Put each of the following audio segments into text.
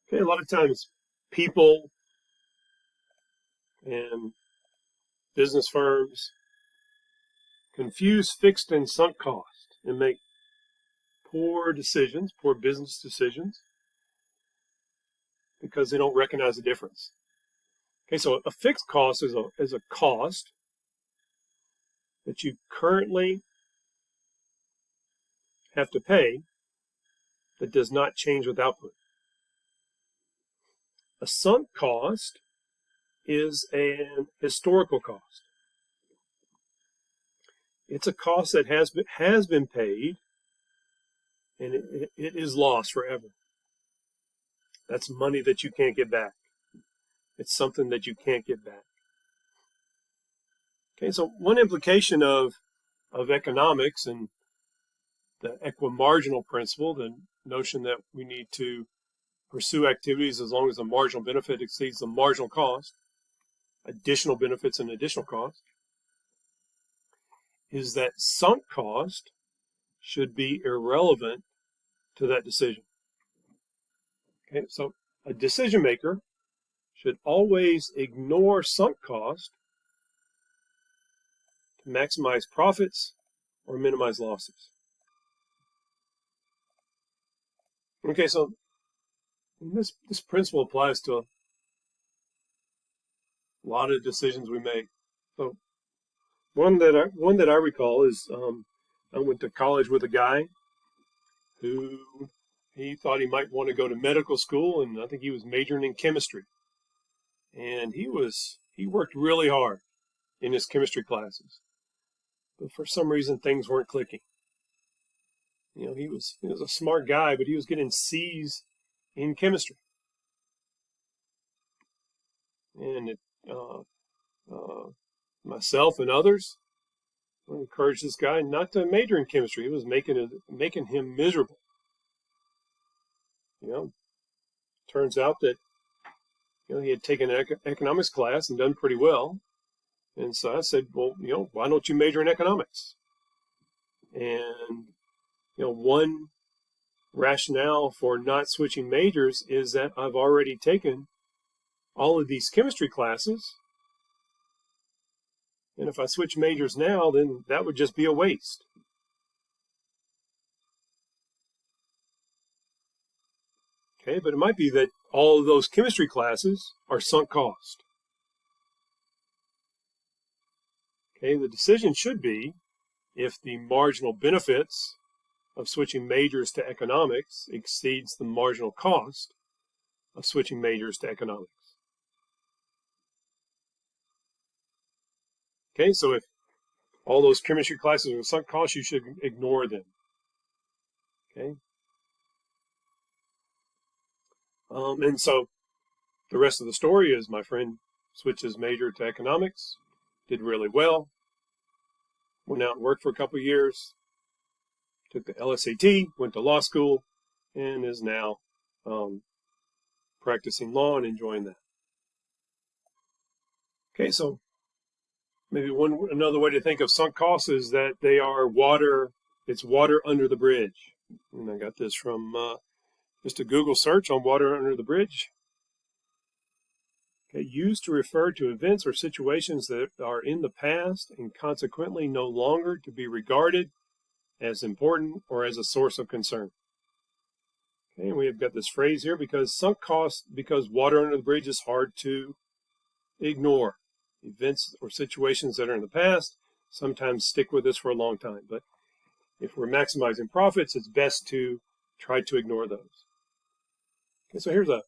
Okay, a lot of times people and business firms confuse fixed and sunk cost and make poor decisions, poor business decisions, because they don't recognize the difference. Okay, so a fixed cost is a cost that you currently have to pay that does not change with output. A sunk cost is an historical cost. It's a cost that has been paid, and it is lost forever. That's money that you can't get back. It's something that you can't get back. Okay, so one implication of economics and the equimarginal principle, the notion that we need to pursue activities as long as the marginal benefit exceeds the marginal cost, additional benefits and additional cost, is that sunk cost should be irrelevant to that decision. Okay, so a decision maker should always ignore sunk cost to maximize profits or minimize losses. Okay, so this principle applies to a lot of decisions we make. So one that I recall is I went to college with a guy who he thought he might want to go to medical school, and I think he was majoring in chemistry. And he worked really hard in his chemistry classes, but for some reason things weren't clicking. You know, he was a smart guy, but he was getting C's in chemistry, and myself and others encouraged this guy not to major in chemistry. It was making him miserable. You know, turns out that he had taken an economics class and done pretty well, and so I said, well, why don't you major in economics? And one rationale for not switching majors is that I've already taken all of these chemistry classes, and if I switch majors now, then that would just be a waste. Okay, but it might be that all of those chemistry classes are sunk cost. Okay, the decision should be, if the marginal benefits of switching majors to economics exceeds the marginal cost of switching majors to economics. Okay, so if all those chemistry classes are sunk cost, you should ignore them. Okay. And so the rest of the story is my friend switched his major to economics, did really well, went out and worked for a couple of years, took the LSAT, went to law school, and is now practicing law and enjoying that. Okay, so maybe another way to think of sunk costs is that they are water. It's water under the bridge. And I got this from just a Google search on water under the bridge. Okay, used to refer to events or situations that are in the past and consequently no longer to be regarded as important or as a source of concern. Okay, and we have got this phrase here, because sunk costs, because water under the bridge is hard to ignore. Events or situations that are in the past sometimes stick with us for a long time, but if we're maximizing profits, it's best to try to ignore those. Okay, so here's a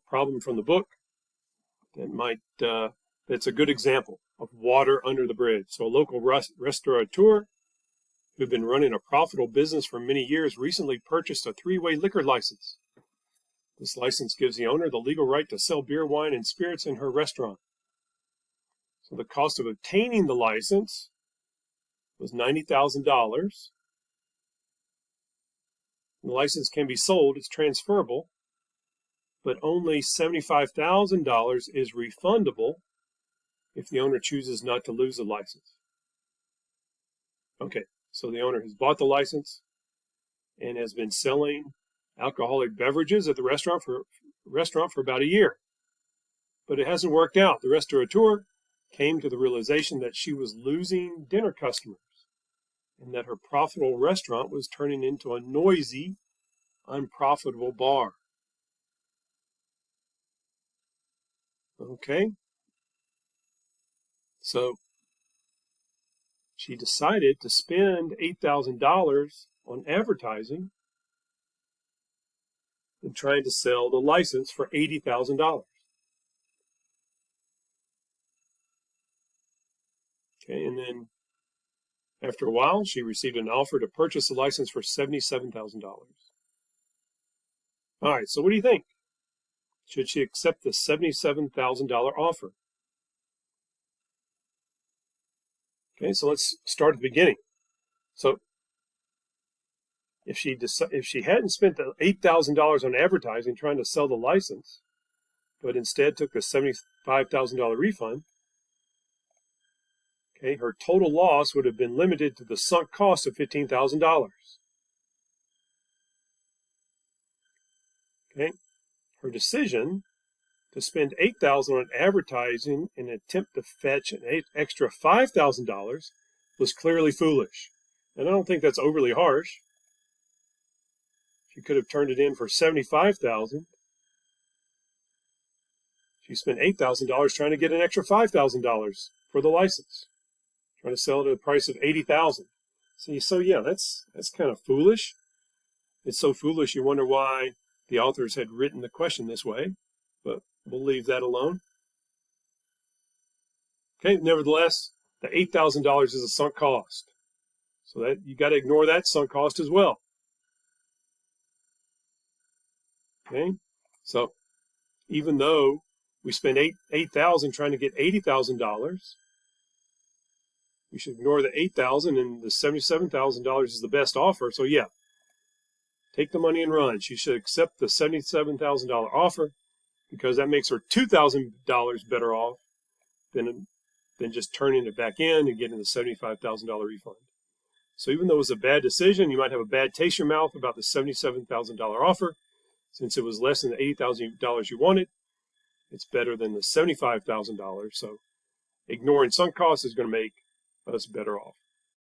problem from the book that that's a good example of water under the bridge. So a local restaurateur who'd been running a profitable business for many years recently purchased a 3-way liquor license. This license gives the owner the legal right to sell beer, wine, and spirits in her restaurant. So the cost of obtaining the license was $90,000. The license can be sold, it's transferable, but only $75,000 is refundable if the owner chooses not to lose the license. Okay, so the owner has bought the license and has been selling alcoholic beverages at the restaurant for about a year. But it hasn't worked out. The restaurateur came to the realization that she was losing dinner customers and that her profitable restaurant was turning into a noisy, unprofitable bar. Okay? So she decided to spend $8,000 on advertising and trying to sell the license for $80,000. Okay, and then after a while, she received an offer to purchase the license for $77,000. All right, so what do you think? Should she accept the $77,000 offer? Okay, so let's start at the beginning. So if she hadn't spent the $8,000 on advertising trying to sell the license, but instead took the $75,000 refund, okay, her total loss would have been limited to the sunk cost of $15,000. Okay, her decision to spend $8,000 on advertising in an attempt to fetch an extra $5,000 was clearly foolish, and I don't think that's overly harsh. She could have turned it in for $75,000. She spent $8,000 trying to get an extra $5,000 for the license, trying to sell it at a price of $80,000. So yeah, that's kind of foolish. It's so foolish you wonder why the authors had written the question this way, but we'll leave that alone. Okay, nevertheless, the $8,000 is a sunk cost. So that you got to ignore that sunk cost as well. Okay, so even though we spent $8,000 trying to get $80,000, we should ignore the $8,000, and the $77,000 is the best offer. So yeah, take the money and run. She should accept the $77,000 offer because that makes her $2,000 better off than just turning it back in and getting the $75,000 refund. So even though it was a bad decision, you might have a bad taste in your mouth about the $77,000 offer. Since it was less than the $80,000 you wanted, it's better than the $75,000. So ignoring sunk costs is going to make us better off.